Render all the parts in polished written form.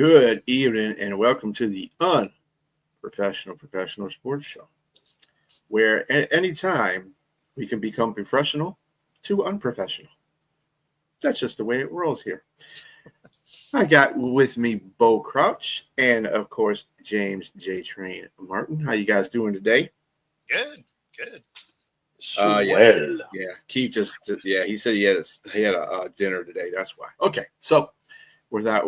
Good evening and welcome to the Unprofessional Professional Sports Show, where at any time we can become professional to unprofessional. That's just the way it rolls here. I got with me Bo Crouch and, of course, James J. Train Martin. How you guys doing today? Good. Keith he said he had a dinner today. That's why. Okay, so without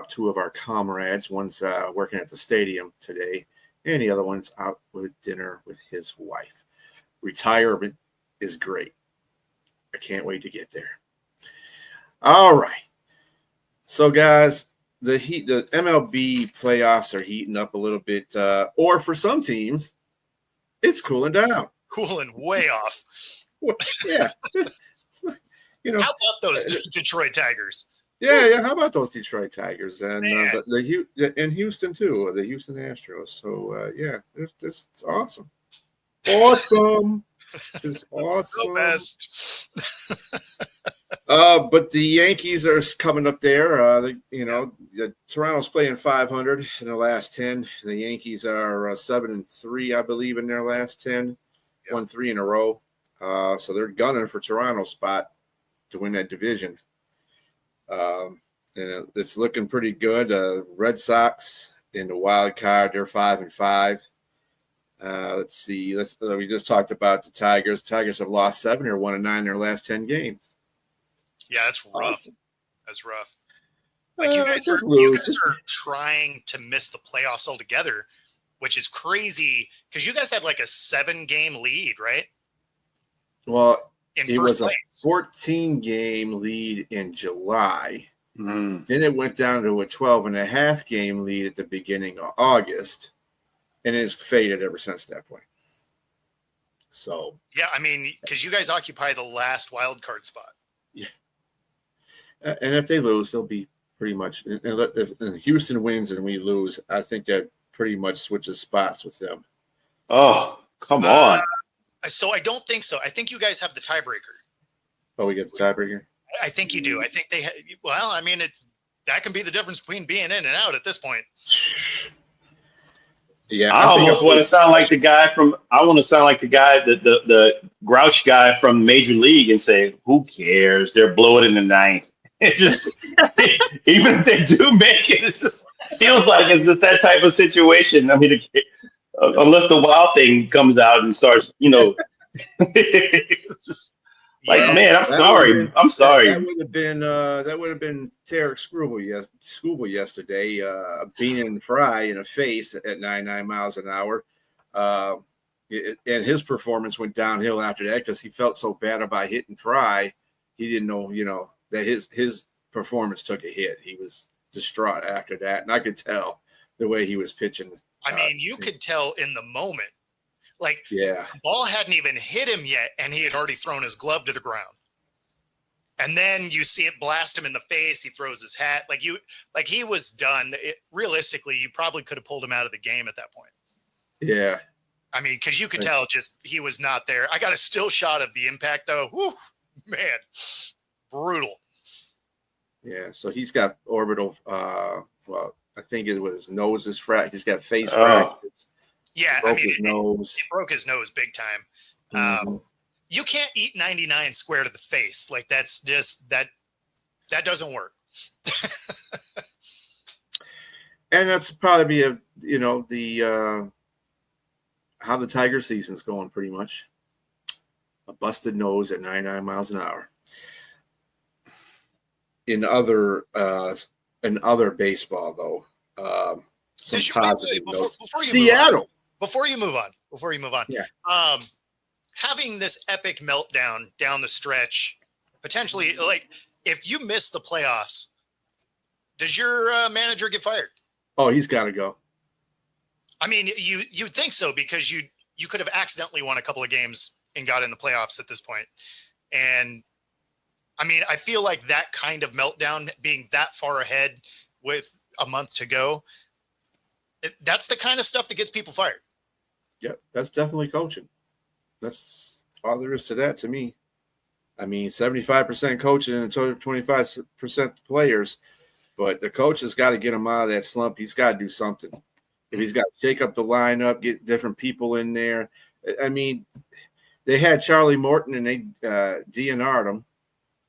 two of our comrades. One's working at the stadium today, and the other one's out with dinner with his wife. Retirement is great. I can't wait to get there. All right. So, guys, the MLB playoffs are heating up a little bit, or for some teams, it's cooling down. Cooling way off. Yeah. How about those Detroit Tigers? Yeah. How about those Detroit Tigers and and Houston too, the Houston Astros? So it's awesome. It's awesome. The best. But the Yankees are coming up there. Toronto's playing 500 in the last 10. The Yankees are 7-3, I believe, in their last 10. Yep. Won 3 in a row. So they're gunning for Toronto's spot to win that division. And it's looking pretty good. Red Sox in the wild card, they're 5-5. Let's see. We just talked about the Tigers. Tigers have lost 7 or 1-9 in their last 10 games. Yeah, that's rough. Awesome. That's rough. Like you guys are trying to miss the playoffs altogether, which is crazy because you guys had like a 7-game lead, right? Well, it was a 14-game lead in July. Mm. Then it went down to a 12.5-game lead at the beginning of August, and it's faded ever since that point. So yeah, I mean, because you guys occupy the last wild card spot. Yeah, and if they lose, they'll be pretty much. If Houston wins and we lose, I think that pretty much switches spots with them. Oh, come on. So I don't think so. I think you guys have the tiebreaker. Oh, we get the tiebreaker? I think you do. I think they that can be the difference between being in and out at this point. Yeah. I almost want to sound like the guy the grouch guy from Major League and say, who cares? They're blowing in the ninth. It just even if they do make it, it just feels like it's just that type of situation. I mean, unless the wild thing comes out and starts, it's just like, man, I'm sorry. That would have been Tarek Skubal yesterday, being Fry in a face at 99 miles an hour. And his performance went downhill after that because he felt so bad about hitting Fry. He didn't know, that his performance took a hit. He was distraught after that. And I could tell the way he was pitching. I mean, you could tell in the moment. Like, the ball hadn't even hit him yet, and he had already thrown his glove to the ground. And then you see it blast him in the face. He throws his hat. He was done. Realistically, you probably could have pulled him out of the game at that point. Yeah. I mean, because you could tell just he was not there. I got a still shot of the impact, though. Whew, man, brutal. Yeah, so he's got orbital, I think it was nose is fractured. He's got face fractures. Yeah, his nose. He broke his nose big time. You can't eat 99 square to the face. Like that's just that doesn't work. And that's probably how the Tiger season's going pretty much. A busted nose at 99 miles an hour. In other baseball though, some positive notes. Seattle. Before you move on. Yeah. Having this epic meltdown down the stretch, potentially, like, if you miss the playoffs, does your manager get fired? Oh, he's got to go. I mean, you'd think so because you could have accidentally won a couple of games and got in the playoffs at this point. And, I mean, I feel like that kind of meltdown, being that far ahead with a month to go, that's the kind of stuff that gets people fired. Yeah, that's definitely coaching. That's all there is to that to me. I mean, 75% coaching and 25% players. But the coach has got to get him out of that slump. He's got to do something. If he's got to shake up the lineup, get different people in there. I mean, they had Charlie Morton and they DNR'd him,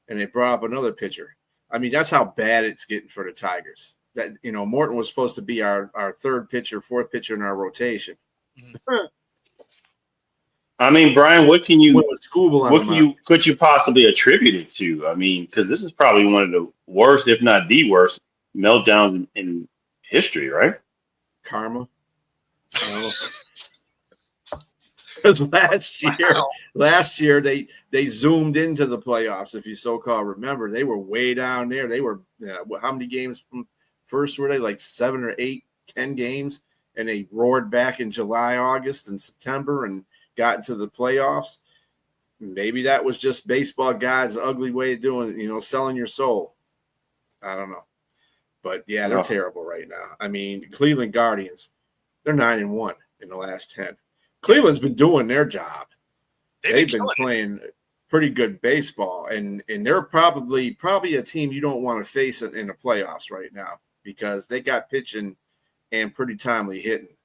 and they brought up another pitcher. I mean, that's how bad it's getting for the Tigers. That Morton was supposed to be our third pitcher, fourth pitcher in our rotation. Mhm. I mean, Brian, Could you possibly attribute it to? I mean, because this is probably one of the worst, if not the worst, meltdowns in history, right? Karma. Because last year they zoomed into the playoffs. If you so-called remember, they were way down there. They were how many games from first were they? Like 7 or 8, 10 games, and they roared back in July, August, and September, and got into the playoffs. Maybe that was just baseball guys' ugly way of doing it, selling your soul. I don't know. But yeah, they're terrible right now. I mean, Cleveland Guardians, they're 9-1 in the last 10. Cleveland's been doing their job. They've been playing pretty good baseball, and they're probably a team you don't want to face in the playoffs right now because they got pitching and pretty timely hitting.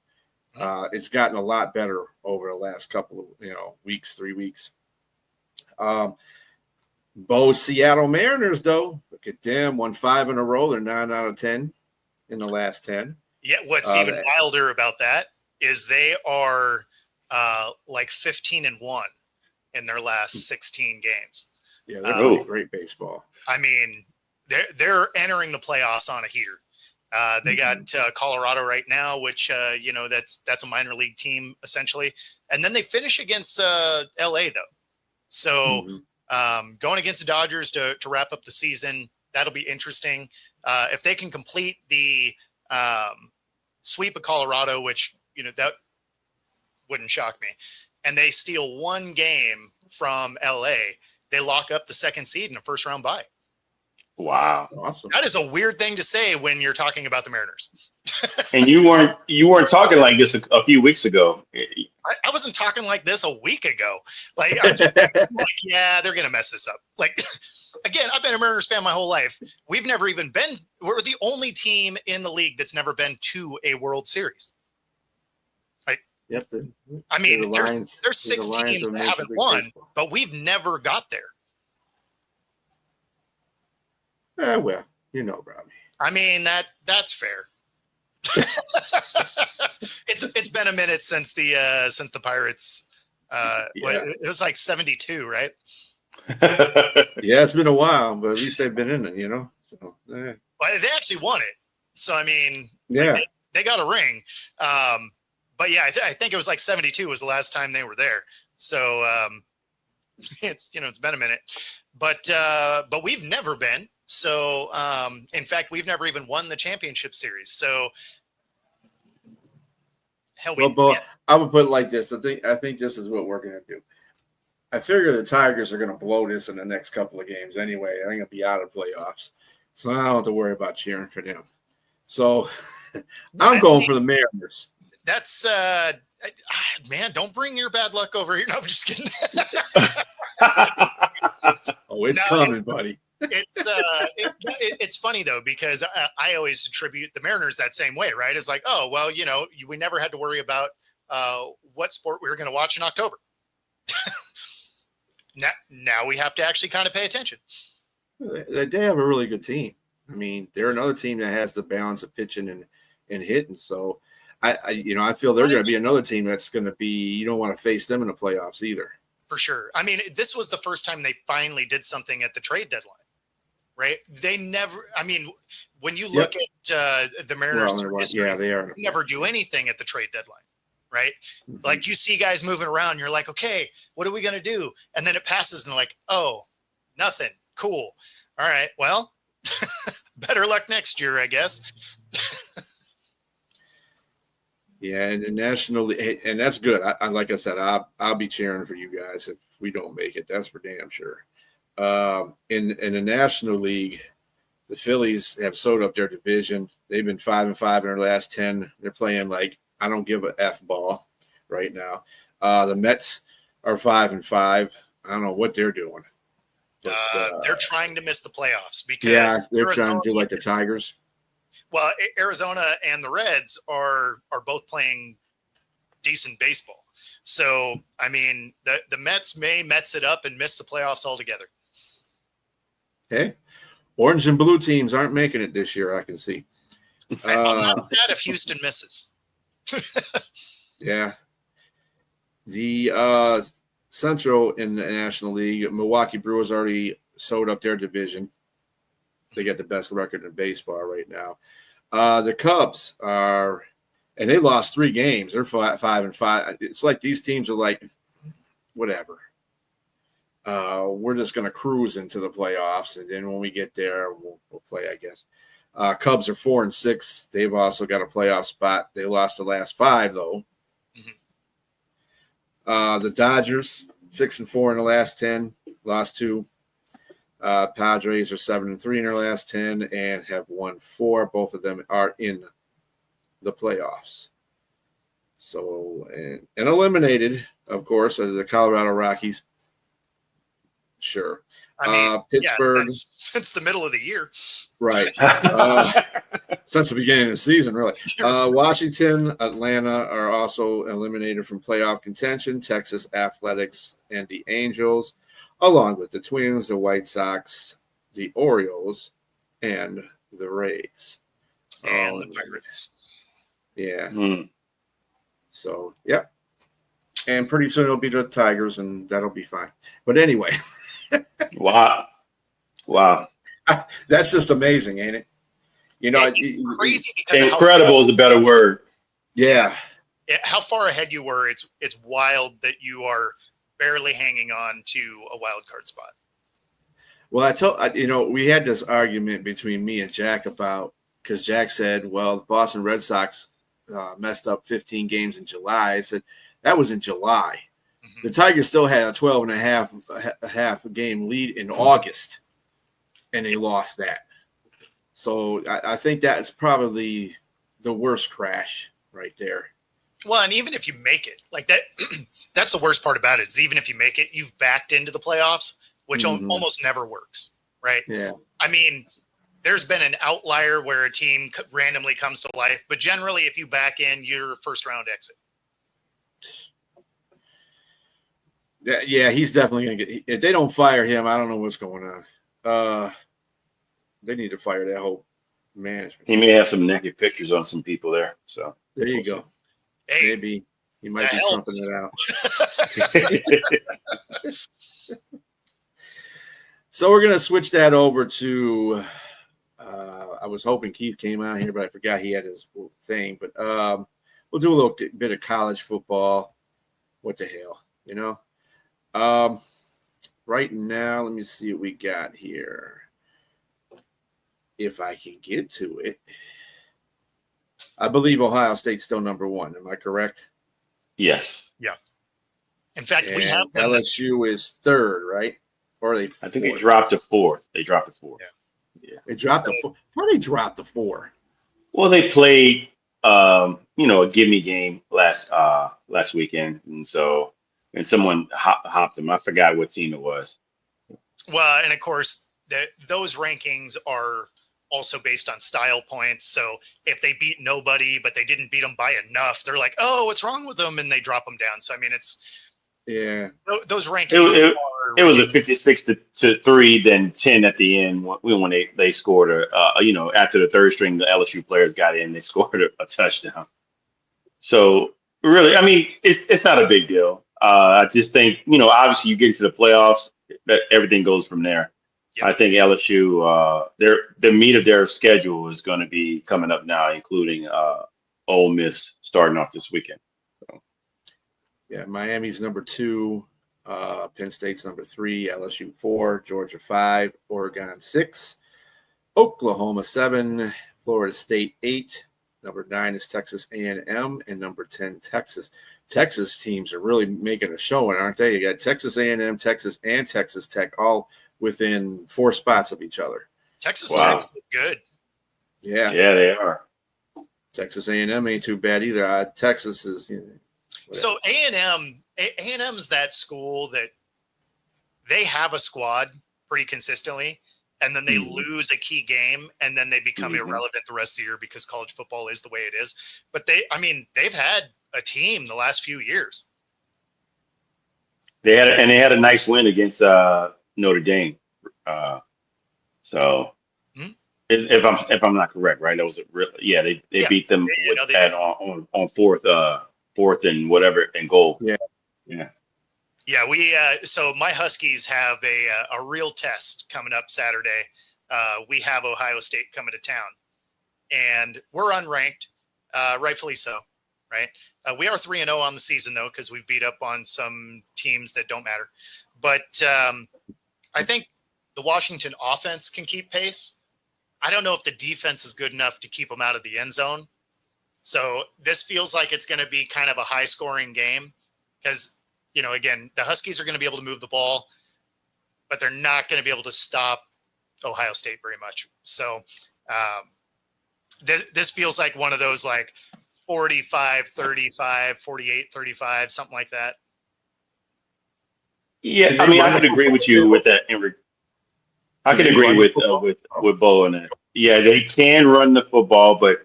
It's gotten a lot better over the last couple of weeks, 3 weeks. Bo's Seattle Mariners, though, look at them, won 5 in a row. They're 9 out of 10 in the last 10. Yeah, what's even wilder about that is they are like 15-1 in their last 16 games. Yeah, they're playing great baseball. I mean, they're entering the playoffs on a heater. They got Colorado right now, which that's a minor league team essentially, and then they finish against LA though. So going against the Dodgers to wrap up the season, that'll be interesting. If they can complete the sweep of Colorado, which that wouldn't shock me, and they steal one game from LA, they lock up the second seed in a first round bye. Wow. Awesome. That is a weird thing to say when you're talking about the Mariners. And you weren't talking like this a few weeks ago. I wasn't talking like this a week ago. Like, I'm just like, yeah, they're going to mess this up. Like, again, I've been a Mariners fan my whole life. We're the only team in the league that's never been to a World Series. Right? Yep. I mean, there's 6 teams that haven't won, but we've never got there. Well, Robbie. I mean, that's fair. It's been a minute since the Pirates. It was like 72, right? Yeah, it's been a while, but at least they've been in it, So, Well, they actually won it, so I mean, yeah, they got a ring. But yeah, I think it was like 72 was the last time they were there. So it's been a minute, but we've never been. So, in fact, we've never even won the championship series. So, hell, I would put it like this. I think this is what we're going to do. I figure the Tigers are going to blow this in the next couple of games anyway. They're going to be out of playoffs. So I don't have to worry about cheering for them. So I'm going for the Mariners. That's, man, don't bring your bad luck over here. No, I'm just kidding. Oh, it's coming, buddy. It's funny though, because I always attribute the Mariners that same way, right? It's like, oh, well, we never had to worry about what sport we were going to watch in October. Now we have to actually kind of pay attention. They have a really good team. I mean, they're another team that has the balance of pitching and hitting. So I feel they're going to be another team that's going to be, you don't want to face them in the playoffs either. For sure. I mean, this was the first time they finally did something at the trade deadline, right? They never, I mean, when you look at the Mariners, they are. Never do anything at the trade deadline, right? Mm-hmm. Like you see guys moving around, you're like, okay, what are we going to do? And then it passes and they're like, oh, nothing. Cool. All right. Well, better luck next year, I guess. Yeah, and the National League, and that's good. I like I said, I'll be cheering for you guys if we don't make it. That's for damn sure. In the National League, the Phillies have sewed up their division. They've been 5-5 in their last 10. They're playing like I don't give a F ball right now. The Mets are 5-5. I don't know what they're doing. But, they're trying to miss the playoffs because yeah, they're Arizona, trying to do like the Tigers. well, Arizona and the Reds are both playing decent baseball. So, I mean, the Mets may Mets it up and miss the playoffs altogether. Hey, orange and blue teams aren't making it this year, I can see. I'm not sad if Houston misses. Yeah. The Central in the National League, Milwaukee Brewers already sewed up their division. They got the best record in baseball right now. The Cubs are, and they lost 3 games. They're 5-5. It's like these teams are like, whatever. We're just going to cruise into the playoffs, and then when we get there, we'll play, I guess. Cubs are 4-6. They've also got a playoff spot. They lost the last 5, though. Mm-hmm. The Dodgers 6-4 in the last 10, lost 2. Padres are 7-3 in their last 10 and have won 4. Both of them are in the playoffs. So, and eliminated, of course, are the Colorado Rockies. Sure. I mean, Pittsburgh. Since the middle of the year. Right. Since the beginning of the season, really. Washington, Atlanta are also eliminated from playoff contention. Texas Athletics and the Angels, along with the Twins, the White Sox, the Orioles, and the Rays. And the Pirates. Yeah. Mm. So, yep. And pretty soon it'll be the Tigers, and that'll be fine. But anyway. Wow. That's just amazing, ain't it? You know, it's crazy because incredible is a better word. Yeah. How far ahead you were, it's wild that you are barely hanging on to a wild card spot. Well, we had this argument between me and Jack about, because Jack said, well, the Boston Red Sox messed up 15 games in July. I said, that was in July. Mm-hmm. The Tigers still had a 12 and a half game lead in August, and they lost that. So I think that's probably the worst crash right there. Well, and even if you make it, like that, that's the worst part about it, is even if you make it, you've backed into the playoffs, which almost never works, right? Yeah. I mean, there's been an outlier where a team randomly comes to life, but generally if you back in, you're first round exit. Yeah, he's definitely going to get – if they don't fire him, I don't know what's going on. They need to fire that whole management. He may have some naked pictures on some people there. So there you go. Hey, maybe he might be trumping it out. So we're going to switch that over to I was hoping Keith came out here, but I forgot he had his thing. But we'll do a little bit of college football. What the hell, you know? Right now, let me see what we got here. If I can get to it. I believe Ohio State's still number 1. Am I correct? Yes. Yeah. In fact, and we have them LSU is 3rd, right? Or are they 4th? I think they dropped to 4th. They dropped to 4th. Yeah. They dropped to 4. How did they drop to 4? Well, they played a gimme game last weekend, and someone hopped them. I forgot what team it was. Well, and of course, those rankings are also based on style points. So if they beat nobody, but they didn't beat them by enough, they're like, oh, what's wrong with them? And they drop them down. So, I mean, those rankings it was a 56-3, then 10 at the end when they scored after the third string, the LSU players got in, they scored a touchdown. So really, I mean, it's not a big deal. I just think, obviously you get into the playoffs, that everything goes from there. Yep. I think LSU, the meat of their schedule is going to be coming up now, including Ole Miss starting off this weekend. So. Yeah, Miami's number 2, Penn State's number 3, LSU 4, Georgia 5, Oregon 6, Oklahoma 7, Florida State 8. Number 9 is Texas A&M, and number 10, Texas. Texas teams are really making a showing, aren't they? You got Texas A&M, Texas, and Texas Tech all within 4 spots of each other. Texas Tech's good. Yeah, they are. Texas A&M ain't too bad either. Texas is. So A&M's that school that they have a squad, pretty consistently, and then they lose a key game, and then they become irrelevant the rest of the year because college football is the way it is. But they've had a team the last few years. They had a nice win against Notre Dame. So if I'm not correct, right? That was they beat them with that on fourth and whatever and goal. Yeah. So my Huskies have a real test coming up Saturday. We have Ohio State coming to town, and we're unranked, rightfully so, right? We are 3-0 on the season though, because we beat up on some teams that don't matter. But I think the Washington offense can keep pace. I don't know if the defense is good enough to keep them out of the end zone. So this feels like it's going to be kind of a high scoring game because, again, the Huskies are going to be able to move the ball, but they're not going to be able to stop Ohio State very much. So this feels like one of those like 45-35, 48-35, something like that. Yeah, I mean, I could agree with you with that. I can agree with Bo on that. Yeah, they can run the football, but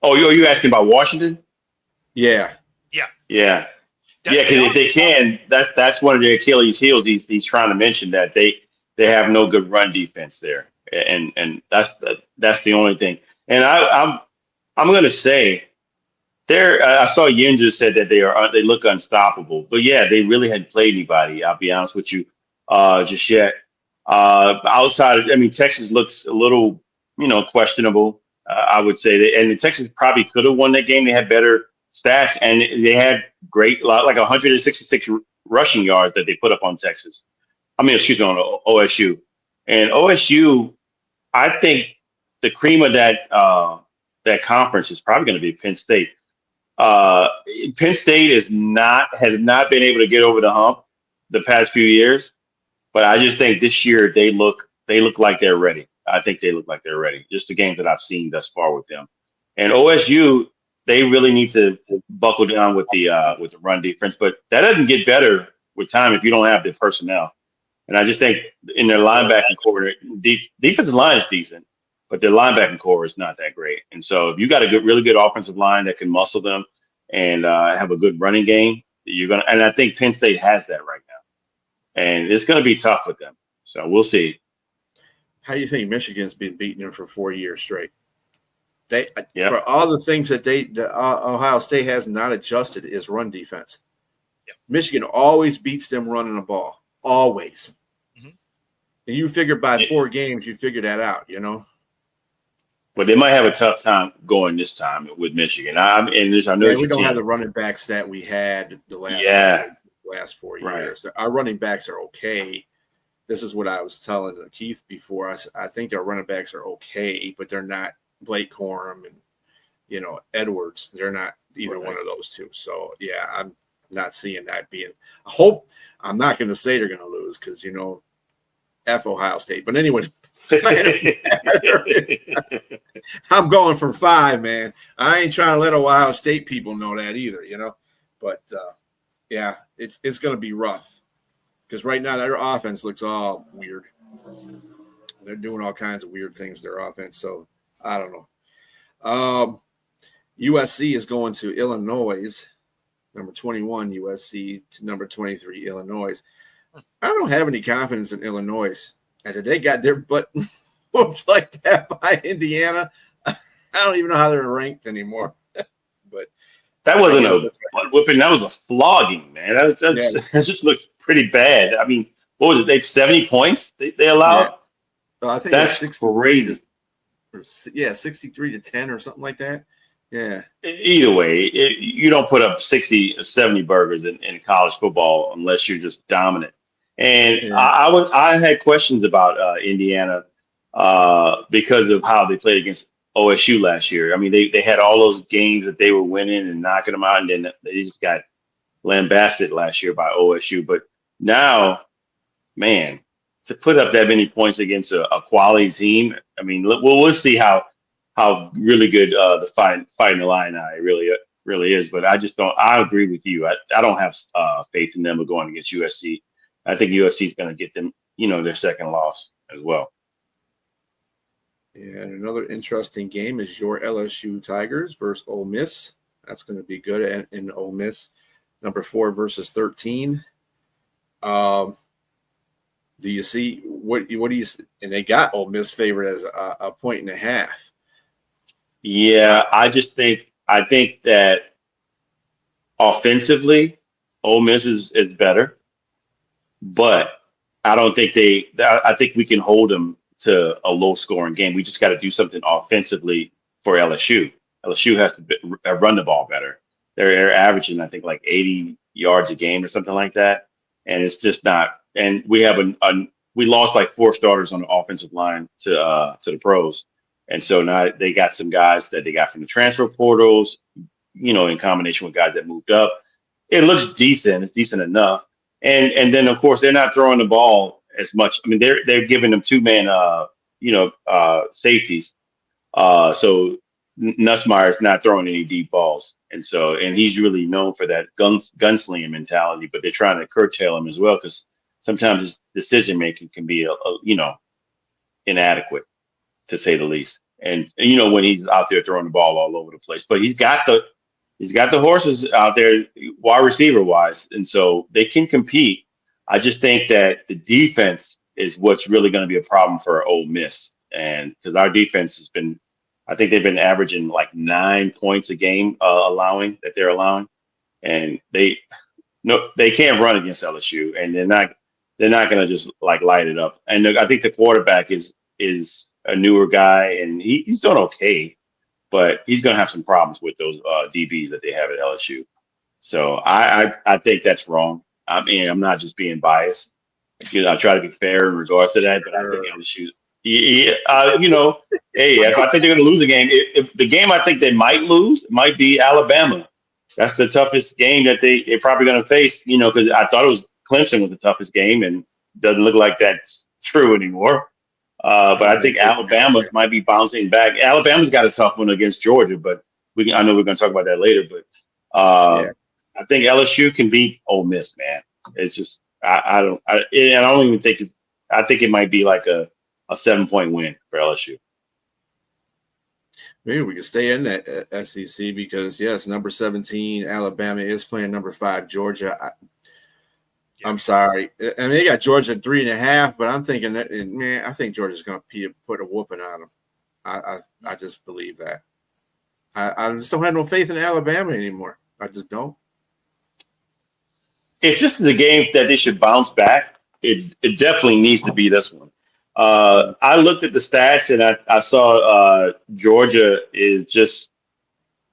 you asking about Washington? Yeah. Because if they can, that's one of their Achilles' heels. He's trying to mention that they have no good run defense there, and that's the only thing. And I'm going to say I saw Yin just said that they look unstoppable, but yeah, they really hadn't played anybody. I'll be honest with you, just yet. Outside, Texas looks a little, questionable. I would say and Texas probably could have won that game. They had better stats, and they had like 166 rushing yards that they put up on Texas. On OSU. And OSU, I think the cream of that conference is probably going to be Penn State. Penn State has not been able to get over the hump the past few years, but I just think this year they look like they're ready. I think they look like they're ready. Just the games that I've seen thus far with them. And OSU, they really need to buckle down with the run defense, but that doesn't get better with time if you don't have the personnel. And I just think in their linebacking core, defensive line is decent, but their linebacking core is not that great. And so if you got a really good offensive line that can muscle them and have a good running game, and I think Penn State has that right now. And it's going to be tough with them. So we'll see. How do you think Michigan's been beating them for 4 years straight? For all the things that Ohio State has not adjusted is run defense. Yep. Michigan always beats them running the ball, always. Mm-hmm. And you figure by 4 games, you figure that out, But they might have a tough time going this time with Michigan. I know we don't have the running backs that we had the last 4 years. Right. Our running backs are okay. This is what I was telling Keith before. I think our running backs are okay, but they're not Blake Corum and Edwards. They're not either one of those two. So yeah, I'm not seeing that being. I hope I'm not going to say they're going to lose because F Ohio State. But anyway, I'm going for 5, man. I ain't trying to let Ohio State people know that either, But yeah, it's going to be rough because right now their offense looks all weird. They're doing all kinds of weird things with their offense. So I don't know. USC is going to Illinois, number 21 USC to number 23 Illinois. I don't have any confidence in Illinois. And they got their butt whooped like that by Indiana. I don't even know how they're ranked anymore. But that wasn't a whipping. That was a flogging, man. That just looks pretty bad. What was it? They have 70 points they allowed? Yeah. So I think that's crazy. 63 to 10 or something like that. Yeah. Either way, you don't put up 60 or 70 burgers in college football unless you're just dominant. And I had questions about Indiana because of how they played against OSU last year. They had all those games that they were winning and knocking them out, and then they just got lambasted last year by OSU. But now, man, to put up that many points against a quality team, we'll see how really good the fighting Illini really is. But I just don't. I agree with you. I don't have faith in them going against USC. I think USC is going to get them their second loss as well. Yeah, and another interesting game is your LSU Tigers versus Ole Miss. That's going to be good in Ole Miss. Number 4 versus 13. Do you see what do you? And they got Ole Miss favored as a 1.5. Yeah, I think that offensively, Ole Miss is better, but I don't think I think we can hold them to a low scoring game. We just got to do something offensively for LSU. LSU has to run the ball better. They're averaging, I think, like 80 yards a game or something like that, and it's just not. And we have we lost like 4 starters on the offensive line to the pros, and so now they got some guys that they got from the transfer portals, in combination with guys that moved up. It looks decent. It's decent enough. And then of course they're not throwing the ball as much. I mean, they're giving them 2-man safeties. So Nussmeier's not throwing any deep balls. And he's really known for that gunslinging mentality, but they're trying to curtail him as well because sometimes his decision making can be inadequate, to say the least. And when he's out there throwing the ball all over the place, but he's got the horses out there wide receiver wise, and so they can compete. I just think that the defense is what's really going to be a problem for Ole Miss, and because our defense has been, I think they've been averaging like 9 points a game, they're allowing, and they can't run against LSU, and they're not going to just like light it up. And I think the quarterback is a newer guy, and he's doing okay, but he's going to have some problems with those DBs that they have at LSU. So I think that's wrong. I mean, I'm not just being biased. I try to be fair in regards to that, but I think LSU. Hey, if I think they're going to lose a game, if the game I think they might lose might be Alabama. That's the toughest game that they're probably going to face. Because I thought Clemson was the toughest game, and doesn't look like that's true anymore. But I think Alabama might be bouncing back. Alabama's got a tough one against Georgia, but I know we're going to talk about that later. But I think LSU can beat Ole Miss, man. It's just I don't even think I think it might be like a 7-point win for LSU. Maybe we could stay in that SEC because yes, number 17 Alabama is playing number 5 Georgia. I'm sorry. I mean, they got Georgia at 3.5, but I'm thinking that, man, I think Georgia's going to put a whooping on them. I just believe that. I just don't have no faith in Alabama anymore. I just don't. If this is a game that they should bounce back, it definitely needs to be this one. I looked at the stats and I saw Georgia is just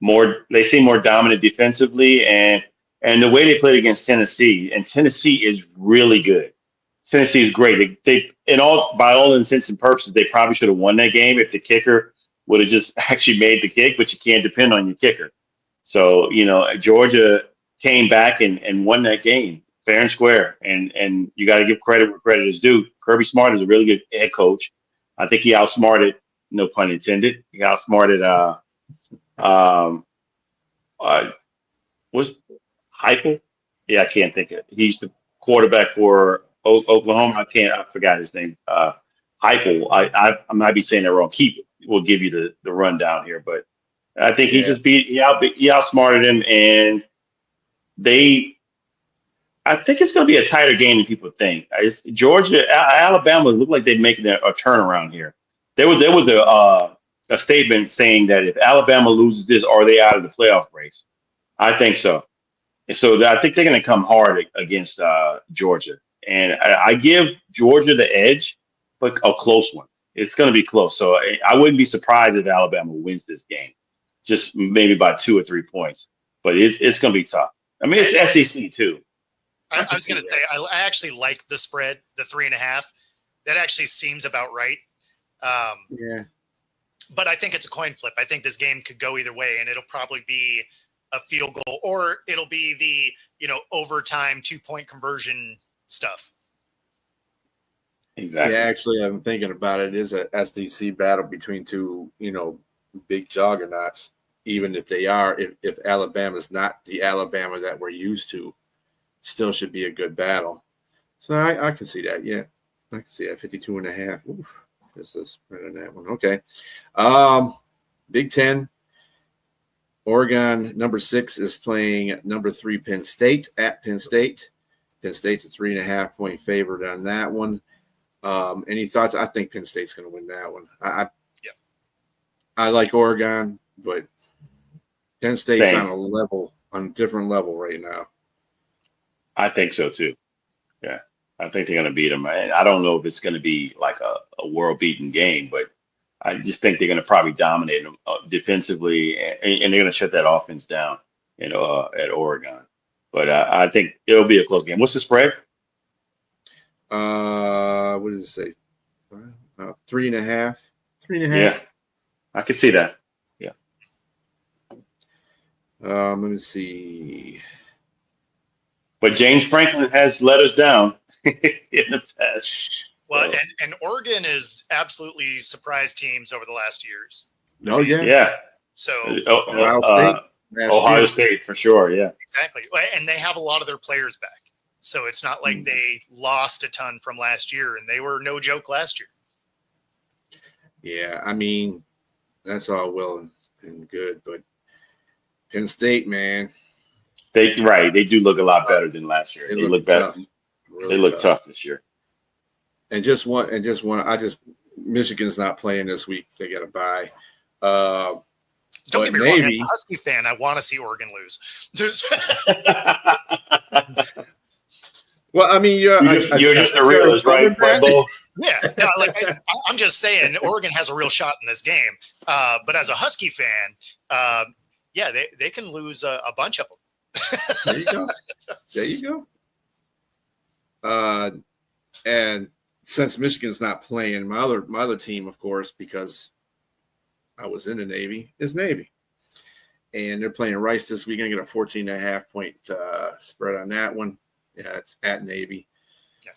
more. They seem more dominant defensively, and the way they played against Tennessee, and Tennessee is really good. Tennessee is great. They by all intents and purposes, they probably should have won that game if the kicker would have just actually made the kick, but you can't depend on your kicker. So, Georgia came back and won that game fair and square. And you got to give credit where credit is due. Kirby Smart is a really good head coach. I think he outsmarted, no pun intended, he outsmarted was Heupel? Yeah, I can't think of it. He's the quarterback for Oklahoma. I forgot his name. Heupel. I might be saying that wrong. Keep will give you the rundown here, but I think he outsmarted him, and I think it's going to be a tighter game than people think. Alabama look like they're making a turnaround here. There was a statement saying that if Alabama loses this, are they out of the playoff race? I think so. And so I think they're going to come hard against Georgia. And I give Georgia the edge, but a close one. It's going to be close. So I wouldn't be surprised if Alabama wins this game, just maybe by 2 or 3 points. But it's going to be tough. I mean, it's SEC too. I was going to say, I actually like the spread, the 3.5. That actually seems about right. But I think it's a coin flip. I think this game could go either way, and it'll probably be a field goal, or it'll be the overtime 2-point conversion stuff. Exactly. Yeah, actually, I'm thinking about it. It is a SEC battle between two, big juggernauts. Even if they are, if Alabama's not the Alabama that we're used to, still should be a good battle. So I can see that. Yeah. I can see that 52.5. Oof, this is right on that one. Okay. Big Ten. Oregon, number 6, is playing number 3 Penn State at Penn State. Penn State's a 3.5-point favorite on that one. Any thoughts? I think Penn State's going to win that one. I like Oregon, but Penn State's on a different level right now. I think so too. Yeah, I think they're going to beat them. I don't know if it's going to be like a world-beating game, but I just think they're going to probably dominate them defensively, and they're going to shut that offense down, at Oregon. But I think it'll be a close game. What's the spread? What does it say? 3.5. 3.5. Yeah, I can see that. Yeah. Let me see. But James Franklin has let us down in the past. Well, and Oregon is absolutely surprised teams over the last years. Oh, yeah. Yeah. So Ohio State for sure. Yeah. Exactly. And they have a lot of their players back. So it's not like they lost a ton from last year, and they were no joke last year. Yeah, I mean, that's all well and good, but Penn State, man. They do look a lot better than last year. They look better. Tough. Really they look tough this year. Michigan's not playing this week. They got to bye. Don't get me wrong. As a Husky fan, I want to see Oregon lose. Well, I mean, you're just a realist, right? Yeah, no, I'm just saying, Oregon has a real shot in this game. But as a Husky fan, they can lose a bunch of them. There you go. And since Michigan's not playing, my other team, of course, because I was in the Navy, is Navy. And they're playing Rice this week. Going to get a 14.5-point spread on that one. Yeah, it's at Navy.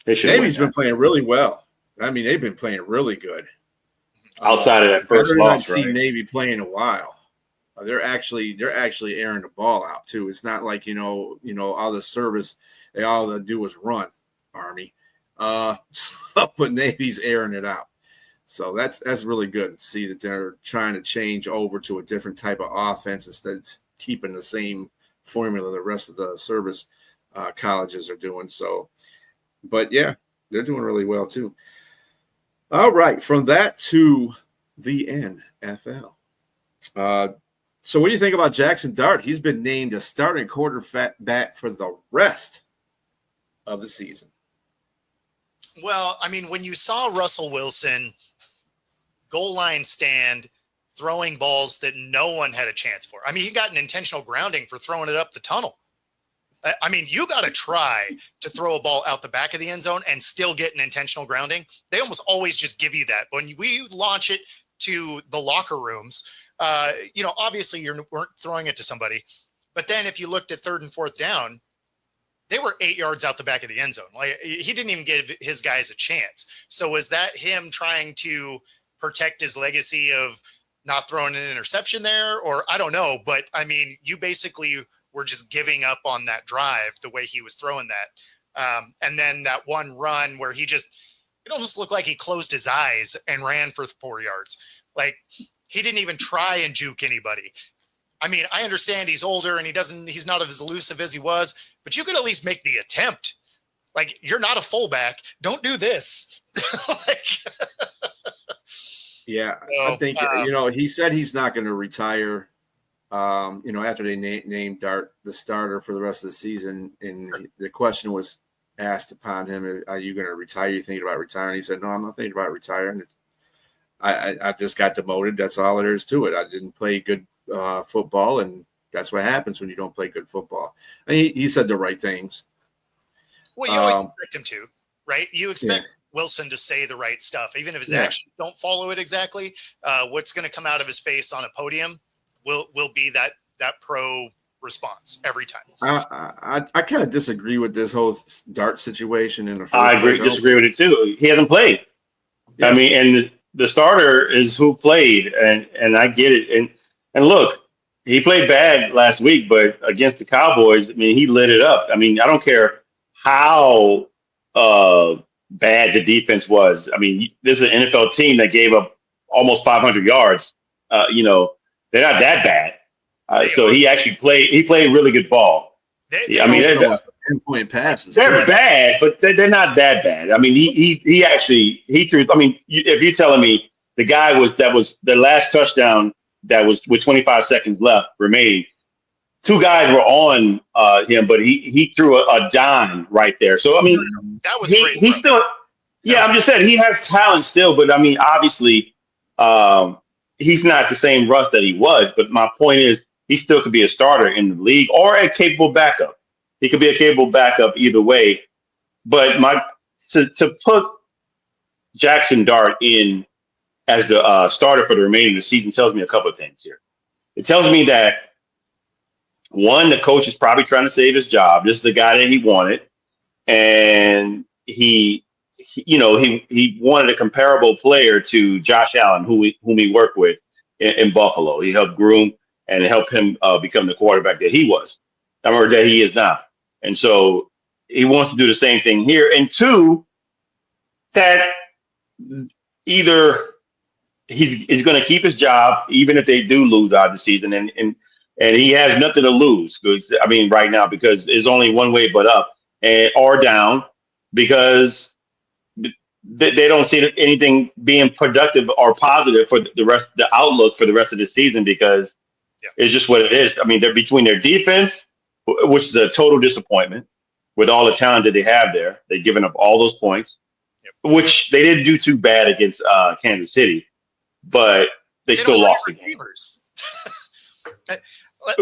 Navy's been playing really well. I mean, they've been playing really good. Outside of that first loss, I've seen Navy play in a while. They're actually airing the ball out too. It's not like all the service all they do is run. Army, but Navy's airing it out. So that's really good to see that they're trying to change over to a different type of offense instead of keeping the same formula the rest of the service colleges are doing. So, but yeah, they're doing really well too. All right, from that to the NFL. So what do you think about Jackson Dart? He's been named a starting quarterback for the rest of the season. Well, I mean, when you saw Russell Wilson goal line stand, throwing balls that no one had a chance for. I mean, he got an intentional grounding for throwing it up the tunnel. I mean, you got to try to throw a ball out the back of the end zone and still get an intentional grounding. They almost always just give you that. When we launch it to the locker rooms, obviously you weren't throwing it to somebody. But then if you looked at 3rd and 4th down, they were 8 yards out the back of the end zone. Like, he didn't even give his guys a chance. So was that him trying to protect his legacy of not throwing an interception there? Or I don't know. But, I mean, you basically were just giving up on that drive the way he was throwing that. And then that one run where it almost looked like he closed his eyes and ran for 4 yards. Like, he didn't even try and juke anybody. I mean, I understand he's older and he's not as elusive as he was, but you could at least make the attempt. Like, you're not a fullback. Don't do this. Yeah, so, I think, he said he's not going to retire. After they named Dart the starter for the rest of the season, and the question was asked upon him, are you going to retire? You thinking about retiring? He said, no, I'm not thinking about retiring. I just got demoted. That's all there is to it. I didn't play good football, and that's what happens when you don't play good football. And he said the right things. Well, you always expect him to, right? You expect Wilson to say the right stuff, even if his actions don't follow it exactly. What's going to come out of his face on a podium will be that pro response every time. I kind of disagree with this whole Dart situation in the first I disagree with it too. He hasn't played. Yeah. I mean, and the starter is who played, and I get it. And look, he played bad last week, but against the Cowboys, I mean, he lit it up. I mean, I don't care how bad the defense was. I mean, this is an NFL team that gave up almost 500 yards. They're not that bad. So he actually played. He played really good ball. I mean, those pinpoint passes. They're bad, but they're not that bad. I mean, he threw. I mean, if you're telling me the guy was the last touchdown that was with 25 seconds left remaining, two guys were on him, but he threw a dime right there. So I mean, that was great. He's still. Yeah, I'm just saying he has talent still, but I mean, obviously, he's not the same Russ that he was. But my point is, he still could be a starter in the league or a capable backup. He could be a capable backup either way. But to put Jackson Dart in as the starter for the remaining of the season tells me a couple of things here. It tells me that one, the coach is probably trying to save his job. This is the guy that he wanted, and he wanted a comparable player to Josh Allen, whom he worked with in Buffalo. He helped groom and help him become the quarterback that he was, or that he is now. And so he wants to do the same thing here. And two, that either he's going to keep his job even if they do lose out of the season, and he has nothing to lose. I mean, right now, because there's only one way but up or down, because they don't see anything being productive or positive for the outlook for the rest of the season, because it's just what it is. I mean, they're between their defense, which is a total disappointment with all the talent that they have there. They've given up all those points, which they didn't do too bad against Kansas City, but they still lost the game.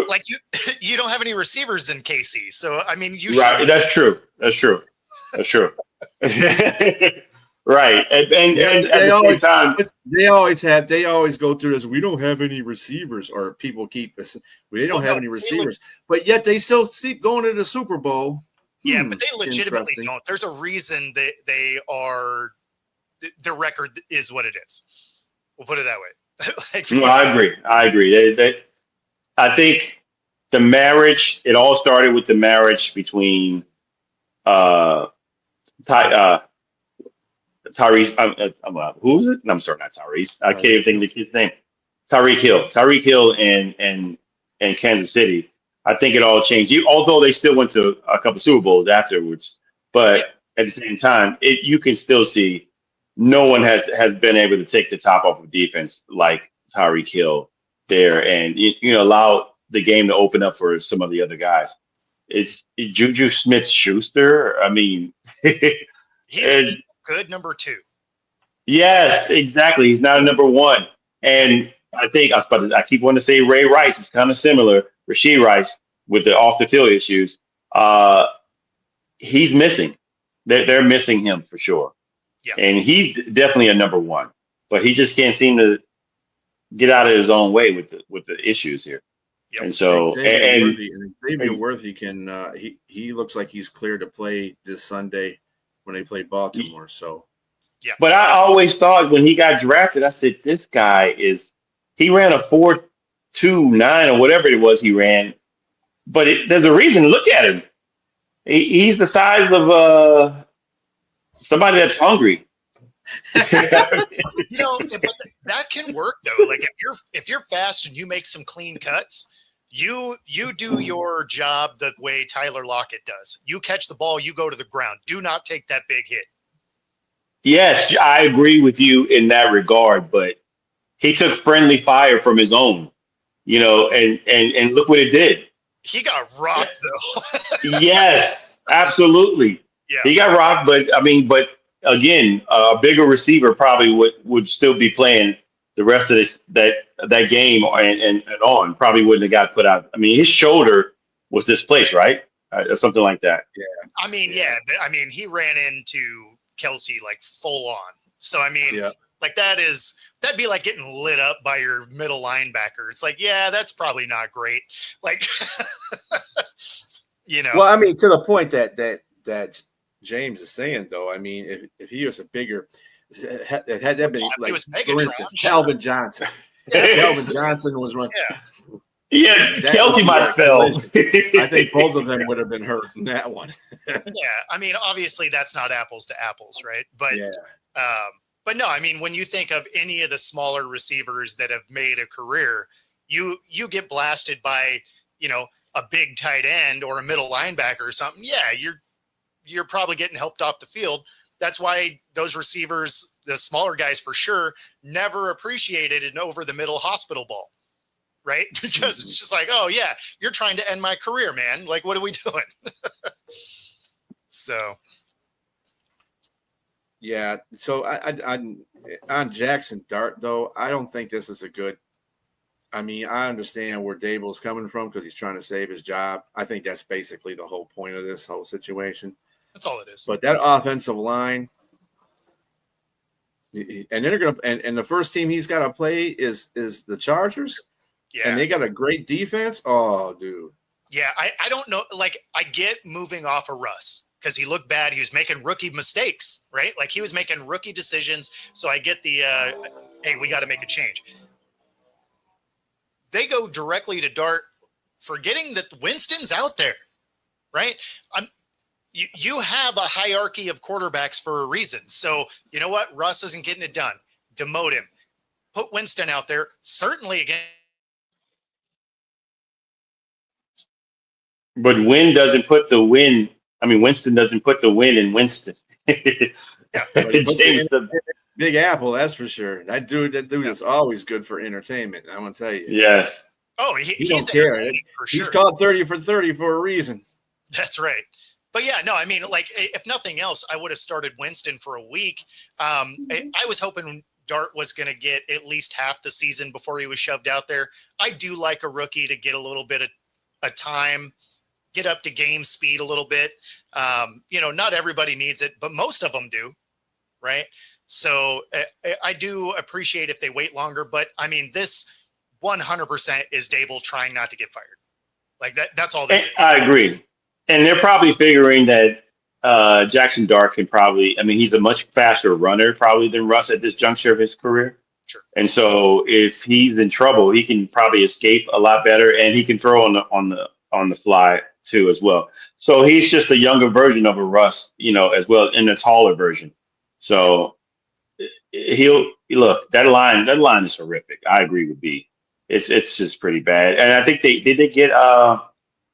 Like you don't have any receivers in KC, so I mean, right? That's true. Right, and at the same time, they always go through this. We don't have any receivers, or people keep this. They don't have any receivers, but yet they still keep going to the Super Bowl. Yeah, but they legitimately don't. There's a reason that they are. Their record is what it is. We'll put it that way. No, I agree. I think the marriage. It all started with the marriage between Tyrese. Who's it? No, I'm sorry, not Tyrese. I can't even think of the kid's name. Tyreek Hill, and Kansas City. I think it all changed. Although they still went to a couple Super Bowls afterwards, but at the same time, you can still see no one has been able to take the top off of defense like Tyreek Hill there, and allow the game to open up for some of the other guys. It's Juju Smith-Schuster. I mean, he's a good number 2. Yes, exactly. He's not a number 1. And I think I keep wanting to say Ray Rice is kind of similar. Rashee Rice with the off the field issues. He's missing. They're missing him for sure. Yeah. And he's definitely a number 1, but he just can't seem to get out of his own way with the issues here. Yep. And so Xavier Worthy can he looks like he's clear to play this Sunday when they play Baltimore. So yeah. But I always thought when he got drafted, I said, this guy he ran a 4.29 or whatever it was he ran. But there's a reason. Look at him. He's the size of somebody that's hungry. But that can work though. Like if you're fast and you make some clean cuts, you do your job the way Tyler Lockett does. You catch the ball, you go to the ground. Do not take that big hit. Yes, I agree with you in that regard, but he took friendly fire from his own, and look what it did. He got rocked though. Yes, absolutely. Yeah. He got rocked, but again, a bigger receiver probably would still be playing the rest of that game and on. Probably wouldn't have got put out. I mean, his shoulder was displaced, right? Or something like that. Yeah. I mean, he ran into Kelsey like full on. So like that'd be like getting lit up by your middle linebacker. It's like, yeah, that's probably not great. Like, Well, I mean, to the point that James is saying, though, I mean, if he was a bigger, had that been like, for instance, Calvin Johnson. Yeah, Calvin Johnson was running. Yeah, That would Kelsey be might a have fell. collision. I think both of them would have been hurt in that one. Yeah, I mean, obviously that's not apples to apples, right? Yeah. But no, I mean, when you think of any of the smaller receivers that have made a career, you get blasted by, a big tight end or a middle linebacker or something. Yeah, you're probably getting helped off the field. That's why those receivers, the smaller guys for sure, never appreciated an over the middle hospital ball, right? Because it's just like, oh yeah, you're trying to end my career, man. Like, what are we doing? So. Yeah. So I on Jackson Dart though, I don't think this is a good. I mean, I understand where Dable's coming from because he's trying to save his job. I think that's basically the whole point of this whole situation. That's all it is. But that offensive line, and they're gonna and the first team he's got to play is the Chargers. Yeah. And they got a great defense. Oh, dude. Yeah, I don't know. Like, I get moving off of Russ because he looked bad. He was making rookie mistakes, right? Like, he was making rookie decisions. So I get the, hey, we got to make a change. They go directly to Dart, forgetting that Winston's out there, right? You have a hierarchy of quarterbacks for a reason. So you know what? Russ isn't getting it done. Demote him. Put Winston out there. Certainly again. But Win doesn't put the win. I mean, Winston doesn't put the win in Winston. Yeah, James, Big Apple, that's for sure. That dude is always good for entertainment. I'm gonna tell you. yes. Oh, He he's don't care. for sure. He's called 30 for 30 for a reason. That's right. But yeah, no, I mean, like, if nothing else, I would have started Winston for a week. I was hoping Dart was going to get at least half the season before he was shoved out there. I do like a rookie to get a little bit of time, get up to game speed a little bit. Not everybody needs it, but most of them do, right? So I do appreciate if they wait longer, but I mean, this 100% is Dable trying not to get fired. Like that's all this is. I agree. And they're probably figuring that Jackson Dart can probably, I mean, he's a much faster runner probably than Russ at this juncture of his career. Sure. And so if he's in trouble, he can probably escape a lot better, and he can throw on the fly too as well. So he's just a younger version of a Russ, as well, in a taller version. So he'll look, that line is horrific. I agree with B. It's just pretty bad. And I think they get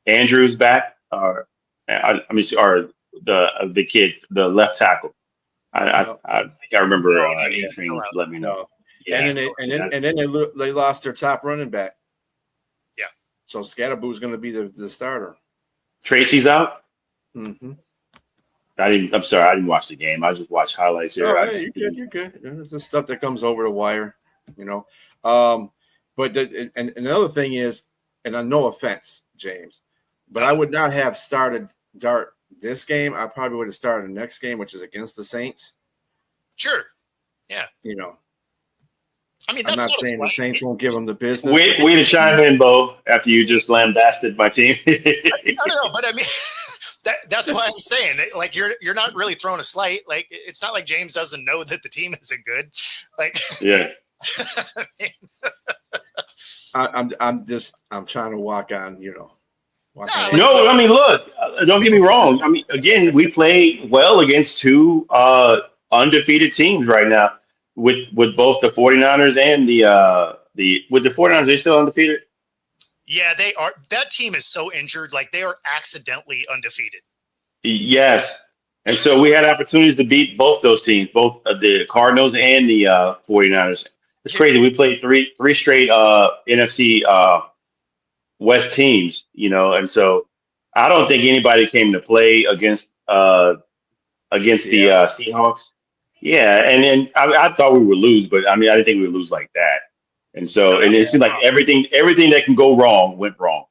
Andrews back, or the kid, the left tackle. I think I remember Adrian let me know. No. Yeah. And then they lost their top running back. Yeah. So Scatterboo's going to be the starter. Tracy's out. Mm-hmm. I'm sorry, I didn't watch the game. I just watched highlights here. Oh, hey, you're good. It's the stuff that comes over the wire, But and another thing is, and no offense, James, but I would not have started Dart this game. I probably would have started the next game, which is against the Saints. Sure. Yeah. I mean, I'm not saying the Saints won't give them the business. Way to chime in, Bo, after you just lambasted my team. No, but I mean, that's why I'm saying, like, you're not really throwing a slight. Like, it's not like James doesn't know that the team isn't good. Like, yeah. I'm trying to walk on, No, I mean, look, don't get me wrong. I mean, again, we play well against two undefeated teams right now with both the 49ers and with the 49ers, they still undefeated? Yeah, they are. That team is so injured. Like, they are accidentally undefeated. Yes. And so we had opportunities to beat both those teams, both the Cardinals and the 49ers. It's crazy. We played three straight NFC West teams, and so I don't think anybody came to play against the Seahawks. Yeah, and then I thought we would lose, but I mean, I didn't think we would lose like that. And so, and it seemed like everything that can go wrong went wrong.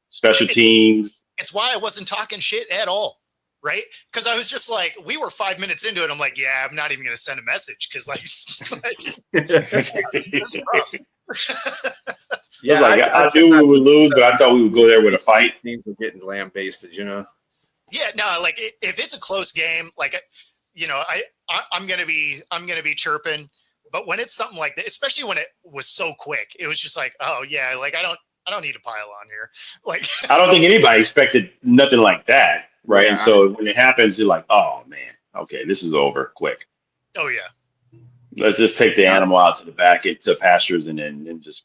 Special teams. It's why I wasn't talking shit at all, right? Because I was just like, we were 5 minutes into it. I'm like, yeah, I'm not even going to send a message because it's rough. Yeah, I knew we would lose, but I thought we would go there with a fight. Teams were getting lambasted, Yeah, no, like if it's a close game, like I'm gonna be chirping. But when it's something like that, especially when it was so quick, it was just like, oh yeah, like I I don't need to pile on here. Like, I don't think anybody expected nothing like that, right? Yeah, And so when it happens, you're like, oh man, okay, this is over quick. oh yeah, Let's just take the animal out to the back into pastures and then and just.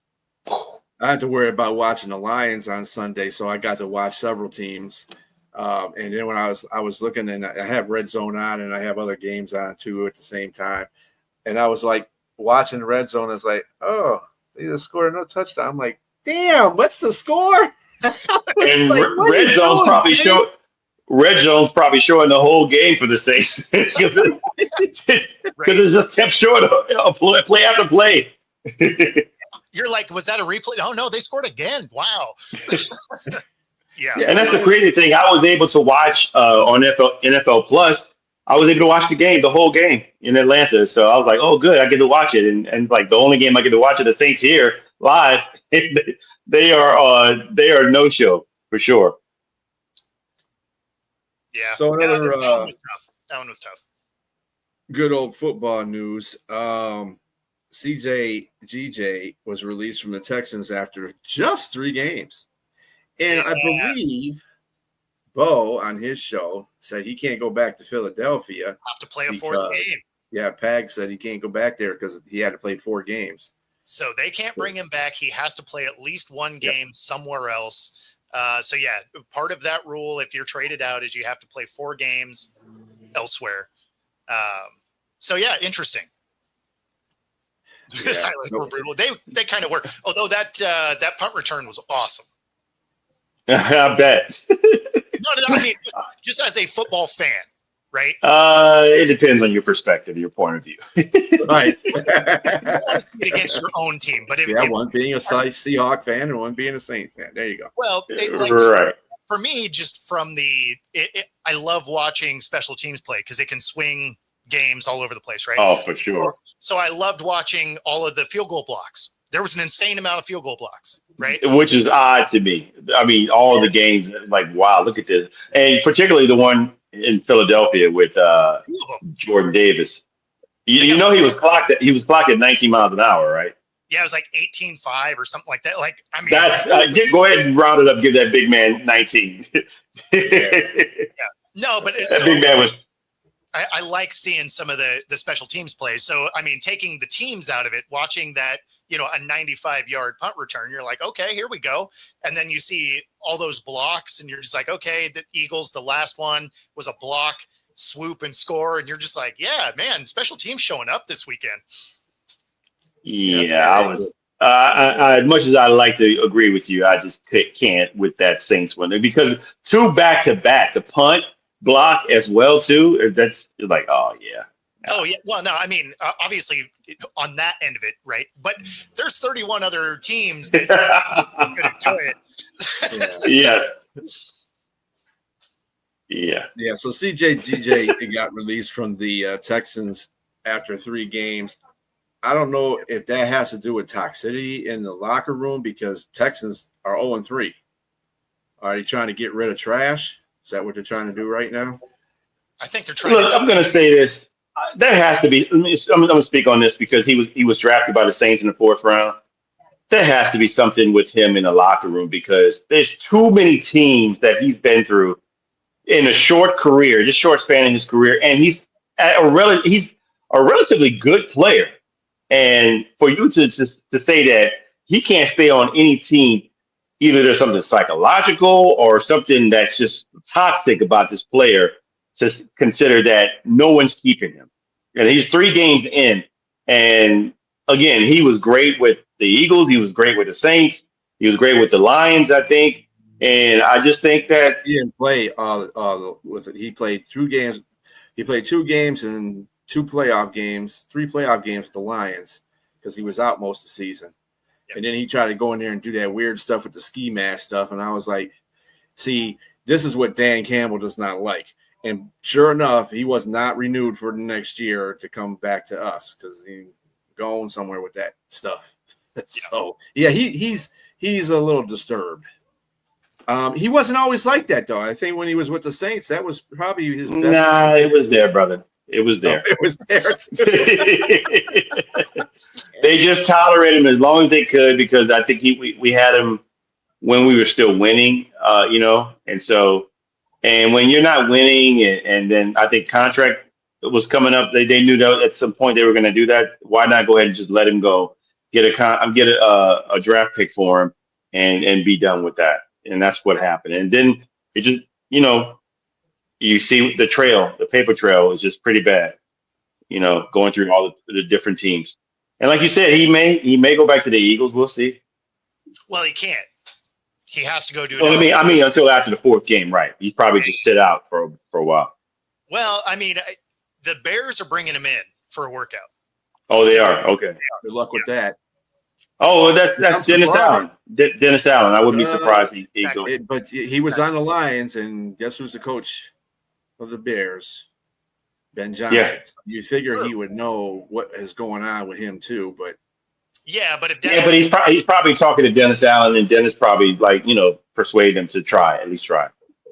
I had to worry about watching the Lions on Sunday, so I got to watch several teams. And then when I was looking, and I have Red Zone on, and I have other games on too at the same time. And I was like watching Red Zone. It's like, oh, they just scored no touchdown. I'm like, damn, what's the score? And like, Red Zone's probably showing. Red Zone's probably showing the whole game for the Saints because it's just kept showing play after play. you're like, was that a replay? Oh no, they scored again. Wow. Yeah, and that's the crazy thing. I was able to watch on NFL Plus. I was able to watch the whole game in Atlanta. So I was like, oh, good, I get to watch it. And like the only game I get to watch of the Saints here live, they are no show for sure. yeah. So another that one was tough. That one was tough. good old football news. CJ GJ was released from the Texans after just 3 games. And I believe Bo on his show said he can't go back to Philadelphia. Have to play a 4th game. Yeah, Pag said he can't go back there because he had to play 4 games. So they can't bring him back. He has to play at least 1 game somewhere else. So yeah, part of that rule, if you're traded out, is you have to play 4 games elsewhere. So yeah, interesting. Yeah. Highlights were brutal. They kind of were. Although that punt return was awesome. I bet. No, I mean just as a football fan, right? It depends on your perspective, your point of view. Right. You want to see it against your own team, but one being a Seahawk fan and one being a Saint fan. There you go. Well, Right. For me, just from I love watching special teams play because they can swing games all over the place, right? Oh, for sure. So I loved watching all of the field goal blocks. There was an insane amount of field goal blocks, right? Which is odd to me. I mean, all the games, like, wow, look at this. And particularly the one in Philadelphia with Jordan Davis. You know he was clocked at 19 miles an hour, right? Yeah, it was like 18.5 or something like that. Like, I mean, that's go ahead and round it up. Give that big man 19. Yeah. No, but that big man was. I like seeing some of the special teams plays. So, I mean, taking the teams out of it, watching that, a 95-yard punt return, you're like, okay, here we go. And then you see all those blocks and you're just like, okay, the Eagles, the last one was a block, swoop and score. And you're just like, yeah, man, special teams showing up this weekend. Yeah, I was. As much as I like to agree with you, I just can't with that Saints one because 2 back-to-back, the punt, block as well too. That's like, oh yeah. Oh yeah. Well, no, I mean, obviously on that end of it, right? But there's 31 other teams that could enjoy it. Yeah. So CJ GJ got released from the Texans after 3 games. I don't know if that has to do with toxicity in the locker room because Texans are 0-3. Are they trying to get rid of trash? Is that what they're trying to do right now? I think they're trying. Look, I'm going to say this. There has to be. I'm going to speak on this because he was drafted by the Saints in the 4th round. There has to be something with him in the locker room because there's too many teams that he's been through in a short career, just short span in his career, and he's a relatively good player. And for you to say that he can't stay on any team, either there's something psychological or something that's just toxic about this player to consider that no one's keeping him. And he's 3 games in. And again, he was great with the Eagles. He was great with the Saints. He was great with the Lions, I think. And I just think that he didn't play with it. He played 2 games. He played 2 games and 2 playoff games, 3 playoff games with the Lions because he was out most of the season. Yep. And then he tried to go in there and do that weird stuff with the ski mask stuff. And I was like, see, this is what Dan Campbell does not like. And sure enough, he was not renewed for the next year to come back to us because he's going somewhere with that stuff. So, yeah, he's a little disturbed. He wasn't always like that, though. I think when he was with the Saints, that was probably his best. Nah, it was there, brother. It was there. Oh, it was there, too. They just tolerated him as long as they could because I think we had him when we were still winning, and so, and when you're not winning, and then I think contract was coming up, they knew that at some point they were going to do that. Why not go ahead and just let him go, get a draft pick for him, and be done with that. And that's what happened. And then it just, you see the paper trail is just pretty bad, going through all the different teams. And like you said, he may go back to the Eagles. We'll see. Well, he can't. He has to go do. Well, I mean, until after the fourth game, right? He's probably just sit out for a while. Well, I mean, the Bears are bringing him in for a workout. Oh, they are. Okay. Good luck with that. Oh, well, that's Dennis Allen. Dennis Allen. I wouldn't be surprised he goes. But he was on the Lions, and guess who's the coach of the Bears? Ben Johnson. Yeah. You figure he would know what is going on with him too, but if Dennis, but he's probably talking to Dennis Allen, and Dennis probably persuade him to at least try.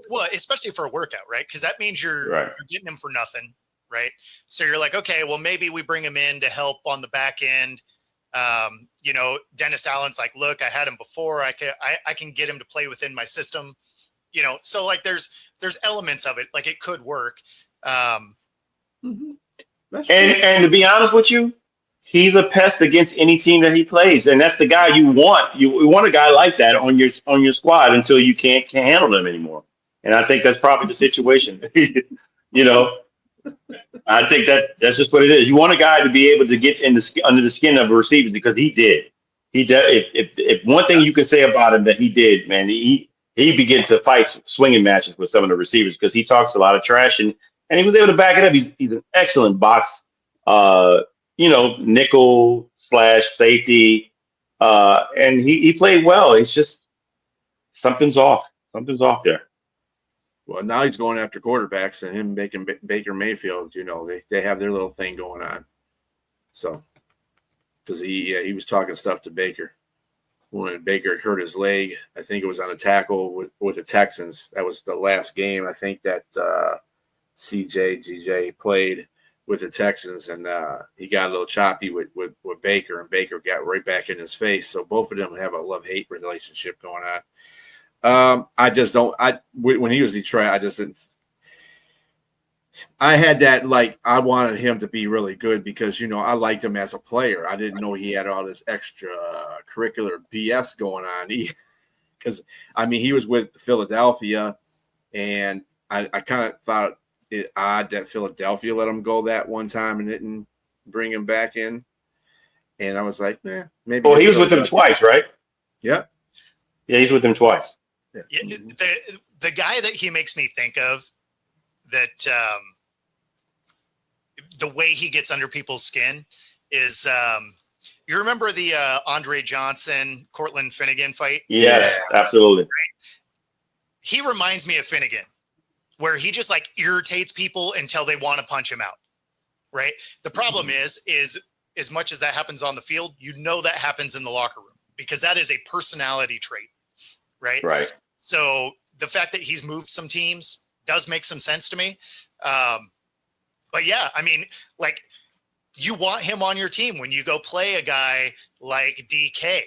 Well, especially for a workout, right? Because that means you're getting him for nothing, right? So you're like, okay, well, maybe we bring him in to help on the back end. Dennis Allen's like, look, I had him before. I can get him to play within my system. So like there's elements of it, like it could work. And to be honest with you, he's a pest against any team that he plays, and that's the guy you want. You want a guy like that on your squad until you can't handle them anymore. And I think that's probably the situation. I think that's just what it is. You want a guy to be able to get under the skin of the receivers because he did. He did. If one thing you can say about him that he did, man, he began to fight swinging matches with some of the receivers because he talks a lot of trash and he was able to back it up. He's an excellent box, nickel / safety, and he played well. It's just something's off. Something's off there. Well, now he's going after quarterbacks and him making Baker Mayfield. They have their little thing going on. So, because he was talking stuff to Baker when Baker hurt his leg. I think it was on a tackle with the Texans. That was the last game I think that GJ played with the Texans, and he got a little choppy with Baker, and Baker got right back in his face. So both of them have a love-hate relationship going on. I just don't. When he was Detroit, I just didn't. I had that I wanted him to be really good because I liked him as a player. I didn't know he had all this extra curricular BS going on. Because he was with Philadelphia, and I kind of thought it odd that Philadelphia let him go that one time and didn't bring him back in. And I was like, maybe. Well, he was with them twice, right? Yeah. Yeah, he's with them twice. Yeah, the guy that he makes me think of, that the way he gets under people's skin is, you remember the Andre Johnson, Cortland Finnegan fight? Yes, absolutely. Right? He reminds me of Finnegan, where he just irritates people until they want to punch him out, right? The problem is as much as that happens on the field, that happens in the locker room because that is a personality trait, right? Right. So the fact that he's moved some teams does make some sense to me. But yeah, you want him on your team when you go play a guy like DK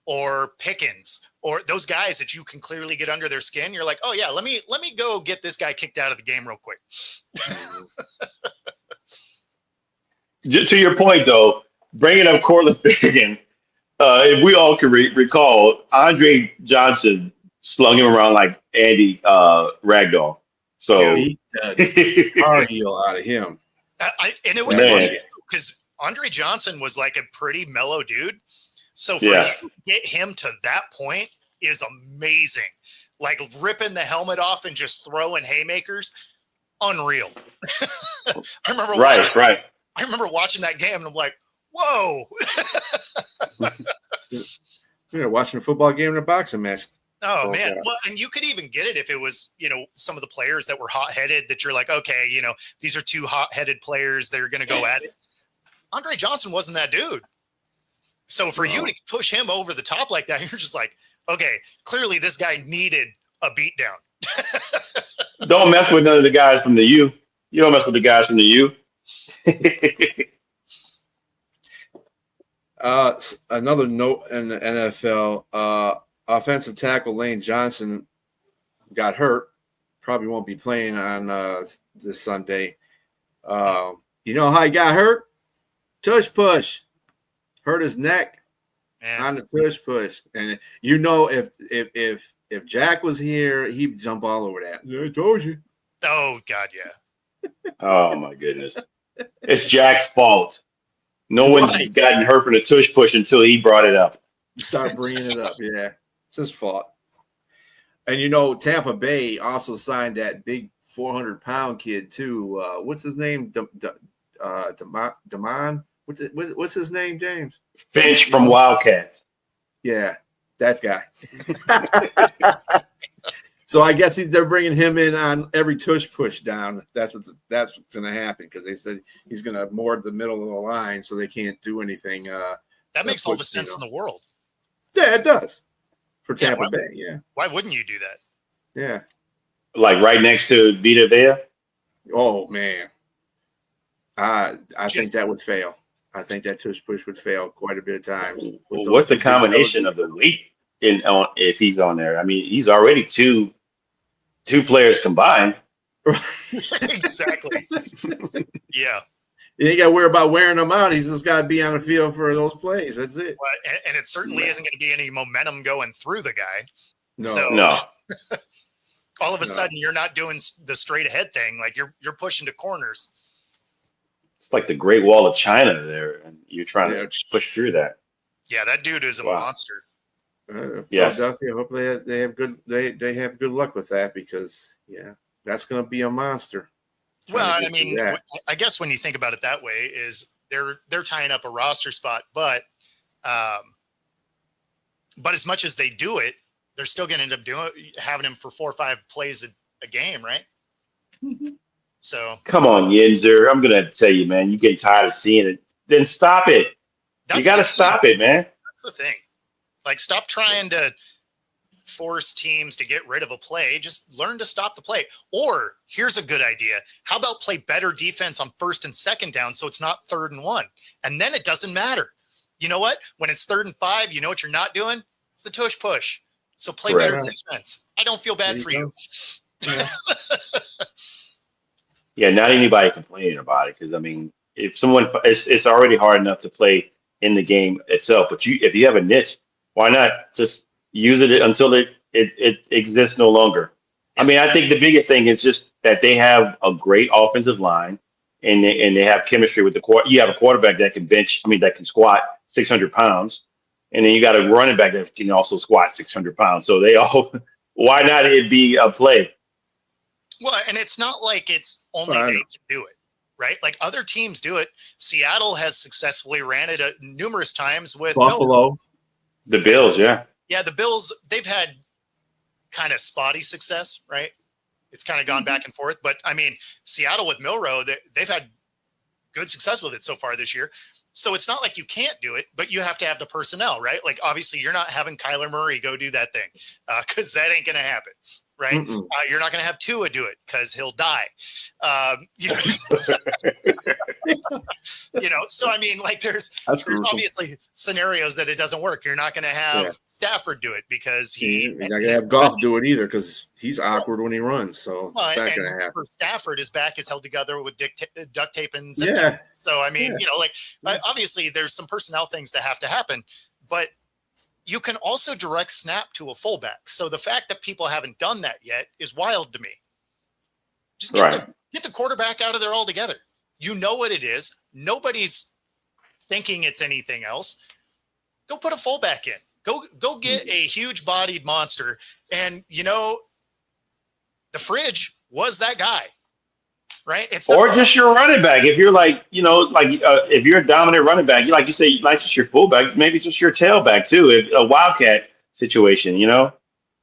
or Pickens or those guys that you can clearly get under their skin. You're like, oh yeah, let me go get this guy kicked out of the game real quick. To your point though, bringing up Cortland Finnegan, if we all can recall, Andre Johnson slung him around like Andy Ragdoll. So he car heel out of him. And it was funny because Andre Johnson was a pretty mellow dude. So for you to get him to that point is amazing. Ripping the helmet off and just throwing haymakers, unreal. I remember I remember watching that game and I'm like, whoa. Watching a football game and a boxing match. Oh man. Well, and you could even get it if it was, some of the players that were hot-headed that you're like, okay, these are two hot-headed players that are going to go at it. Andre Johnson wasn't that dude. So for you to push him over the top like that, you're just like, okay, clearly this guy needed a beatdown. Don't mess with none of the guys from the U. You don't mess with the guys from the U. Another note in the NFL, offensive tackle Lane Johnson got hurt. Probably won't be playing on this Sunday. You know how he got hurt? Tush push. Hurt his neck on the tush push. And you know, if Jack was here, he'd jump all over that. I told you. Oh God, yeah. Oh my goodness. It's Jack's fault. No one's gotten hurt from the tush push until he brought it up. Start bringing it up. Yeah. It's his fault. And you know, Tampa Bay also signed that big 400-pound kid too. What's his name? Damon. What's his name, James? Finch from Wildcats. Yeah, that guy. So I guess they're bringing him in on every tush push down. That's what's going to happen because they said he's going to moor the middle of the line, so they can't do anything. That makes all the sense in the world. Yeah, it does for Tampa Bay. Yeah. Why wouldn't you do that? Yeah. Like right next to Vita Vea? Oh man, I think that would fail. I think that tush push would fail quite a bit of times. What's the combination of the weight if he's on there? I mean, he's already two players combined. Exactly. Yeah. You ain't got to worry about wearing them out. He's just got to be on the field for those plays. That's it. Well, and it certainly isn't going to be any momentum going through the guy. No. All of a sudden, you're not doing the straight ahead thing. Like you're pushing to corners. It's like the Great Wall of China there, and you're trying to push through that. Yeah, that dude is a monster. Philadelphia, hopefully they have good they have good luck with that because that's going to be a monster. Well, I mean, I guess when you think about it that way, is they're tying up a roster spot, but as much as they do it, they're still going to end up having him for 4 or 5 plays a game, right? Mm-hmm. So come on, Yinzer. I'm gonna tell you, man. You get tired of seeing it, then stop it. You got to stop it, man. That's the thing. Like, stop trying to force teams to get rid of a play. Just learn to stop the play. Or here's a good idea. How about play better defense on 1st and 2nd down so it's not 3rd and 1, and then it doesn't matter. You know what? When it's 3rd and 5, you know what you're not doing? It's the tush push. So play better defense. I don't feel bad for you. Yeah. Yeah, not anybody complaining about it because I mean, if someone, it's already hard enough to play in the game itself. But if you have a niche, why not just use it until it exists no longer? I mean, I think the biggest thing is just that they have a great offensive line, and they have chemistry with the quarter. You have a quarterback that can squat 600 pounds, and then you got a running back that can also squat 600 pounds. So why not it be a play? Well, and it's not like it's only they can do it, right? Like other teams do it. Seattle has successfully ran it numerous times with Buffalo. The Bills, yeah. Yeah, the Bills, they've had kind of spotty success, right? It's kind of gone back and forth. But, I mean, Seattle with Milroe, they've had good success with it so far this year. So it's not like you can't do it, but you have to have the personnel, right? Like, obviously, you're not having Kyler Murray go do that thing because that ain't going to happen. Right? You're not going to have Tua do it because he'll die. So I mean, like there's obviously scenarios that it doesn't work. You're not going to have Stafford do it because you're not going to have Goff do it either because he's awkward when he runs. So it's not going to happen. For Stafford, his back is held together with duct tape and zip. So I mean, obviously there's some personnel things that have to happen, but you can also direct snap to a fullback. So the fact that people haven't done that yet is wild to me. Just get the quarterback out of there altogether. You know what it is. Nobody's thinking it's anything else. Go put a fullback in. Go get a huge-bodied monster. And, the Fridge was that guy. Right? Or just your running back. If you're if you're a dominant running back, like you say, not just your fullback, maybe just your tailback too. A wildcat situation, I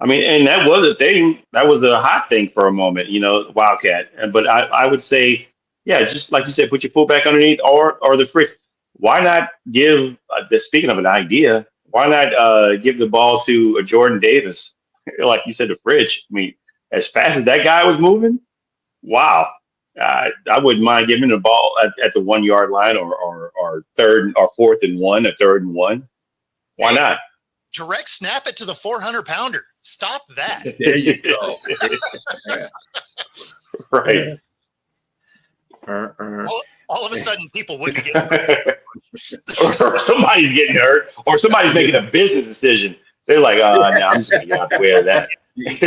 mean, and that was a thing. That was a hot thing for a moment, wildcat. But I would say, just like you said, put your fullback underneath or the Fridge. Why not give? Speaking of an idea, why not give the ball to Jordan Davis, like you said, the Fridge? I mean, as fast as that guy was moving, wow. I wouldn't mind giving the ball at the 1 yard line or 3rd or 4th and 1, or 3rd and 1. Why not? direct snap it to the 400-pounder. Stop that. There you go. Yeah. Right. All of a sudden, people wouldn't get Or somebody's getting hurt, or somebody's making a business decision. They're like, no, I'm just going to get out the way of that.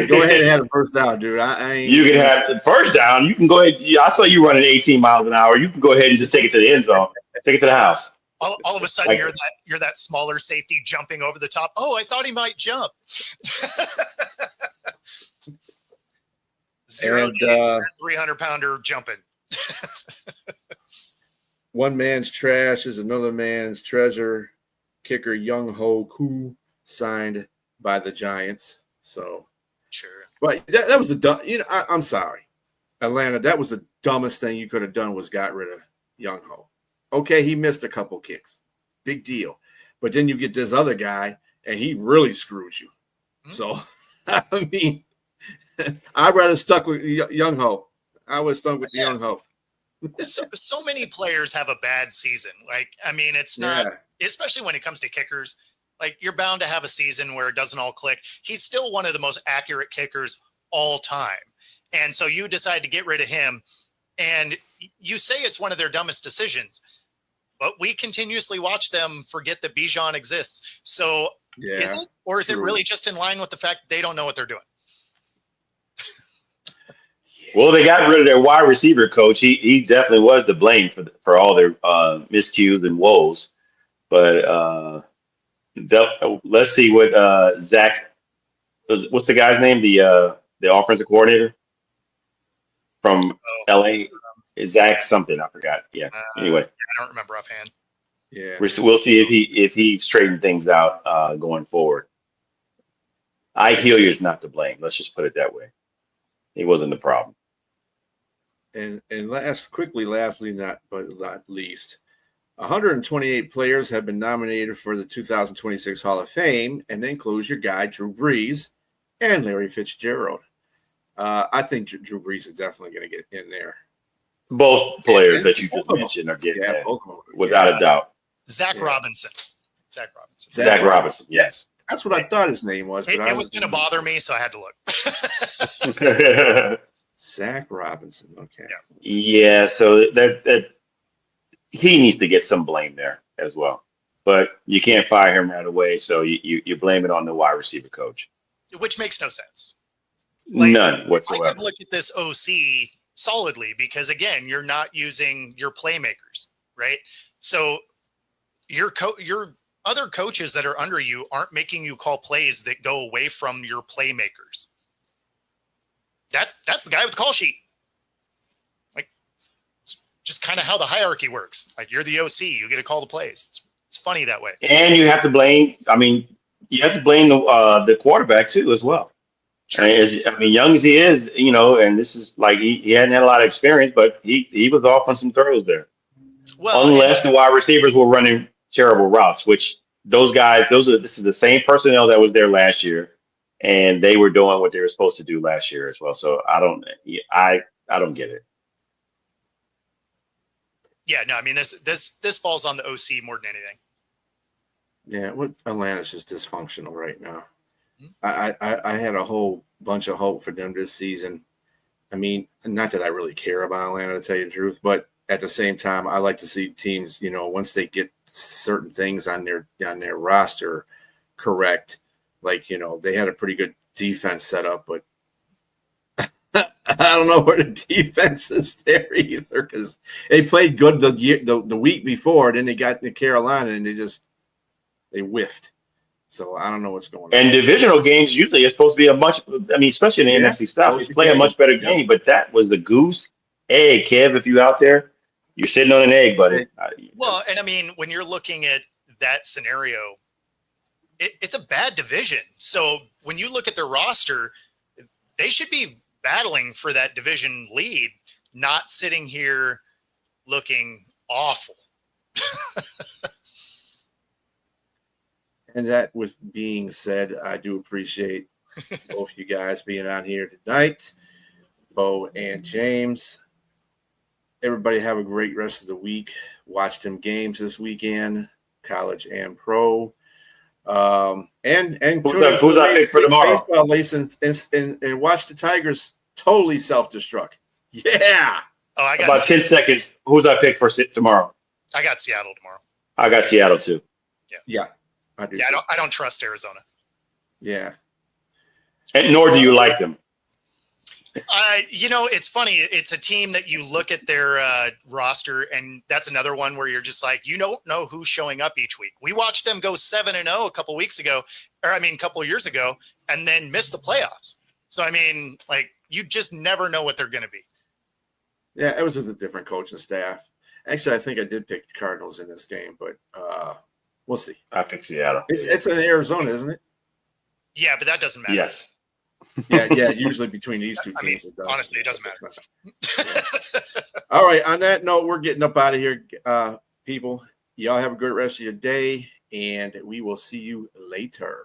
Go ahead and have a first down, dude. I ain't. You can have the first down. You can go ahead. I saw you running 18 miles an hour. You can go ahead and just take it to the end zone. Take it to the house. all of a sudden, you're that smaller safety jumping over the top. Oh, I thought he might jump. 0 days, 300-pounder jumping. One man's trash is another man's treasure. Kicker Young Ho Koo signed by the Giants. So, sure. But that was I'm sorry, Atlanta. That was the dumbest thing you could have done was got rid of Young Ho. Okay, he missed a couple kicks, big deal. But then you get this other guy, and he really screws you. Mm-hmm. So, I mean, I'd rather stuck with Young Ho. I would have stuck with Young Ho. So many players have a bad season. Like, I mean, it's not, especially when it comes to kickers. Like, you're bound to have a season where it doesn't all click. He's still one of the most accurate kickers all time. And so you decide to get rid of him, and you say it's one of their dumbest decisions, but we continuously watch them forget that Bijan exists. So is it, or is it really just in line with the fact they don't know what they're doing? Well, they got rid of their wide receiver coach. He definitely was to blame for all their miscues and woes. But let's see what Zach. What's the guy's name? The offensive coordinator from LA. Is Zach something? I forgot. Yeah. Anyway, I don't remember offhand. Yeah. We'll see if he straightened things out going forward. Hilliard's not to blame. Let's just put it that way. He wasn't the problem. And lastly, not least, 128 players have been nominated for the 2026 Hall of Fame, and then includes your guy Drew Brees and Larry Fitzgerald. I think Drew Brees is definitely going to get in there. Both players that you just mentioned are getting there, without a doubt. Zach Robinson. Zach Robinson, yes. That's what I thought his name was. But it was going to bother me, so I had to look. Zach Robinson. Okay. Yeah, so that he needs to get some blame there as well. But you can't fire him right away, so you blame it on the wide receiver coach. Which makes no sense. None whatsoever. I could look at this OC solidly because, again, you're not using your playmakers, right? So your other coaches that are under you aren't making you call plays that go away from your playmakers. That's the guy with the call sheet. Like, it's just kind of how the hierarchy works. Like, you're the OC, you get to call the plays. It's funny that way. And you have to blame. I mean, you have to blame the quarterback too as well. Sure. Young as he is, and this is like he hadn't had a lot of experience, but he was off on some throws there. Well, unless the wide receivers were running terrible routes, which those guys, this is the same personnel that was there last year. And they were doing what they were supposed to do last year as well. So I don't get it. Yeah, no, I mean this falls on the OC more than anything. Yeah, Atlanta's just dysfunctional right now. Mm-hmm. I had a whole bunch of hope for them this season. I mean, not that I really care about Atlanta, to tell you the truth, but at the same time, I like to see teams, once they get certain things on their roster correct. Like, they had a pretty good defense set up, but I don't know where the defense is there either, because they played good the week before, then they got to Carolina and they whiffed. So I don't know what's going on. And divisional games usually are supposed to be especially in the NFC South, you play a much better game, but that was the goose egg. Kev, if you out there, you're sitting on an egg, buddy. Well, and I mean, when you're looking at that scenario, it's a bad division. So when you look at their roster, they should be battling for that division lead, not sitting here looking awful. And that with being said, I do appreciate both you guys being on here tonight, Bo and James. Everybody have a great rest of the week. Watch them games this weekend, college and pro. And Who's tune into that pick for tomorrow? baseball license and watch the Tigers totally self-destruct. Yeah. Oh, I got About 10 seconds. Who's I pick for tomorrow? I got Seattle tomorrow. I got Seattle too. Yeah. I do. Yeah, I don't trust Arizona. Yeah. And nor do you like them. It's funny. It's a team that you look at their roster, and that's another one where you're just like, you don't know who's showing up each week. We watched them go 7-0 a couple years ago, and then miss the playoffs. So, I mean, like, you just never know what they're going to be. Yeah, it was just a different coaching staff. Actually, I think I did pick the Cardinals in this game, but we'll see. I pick Seattle. It's in Arizona, isn't it? Yeah, but that doesn't matter. Yes. Yeah. Usually between these two teams, it does. Honestly, it doesn't matter. All right. On that note, we're getting up out of here, people. Y'all have a great rest of your day, and we will see you later.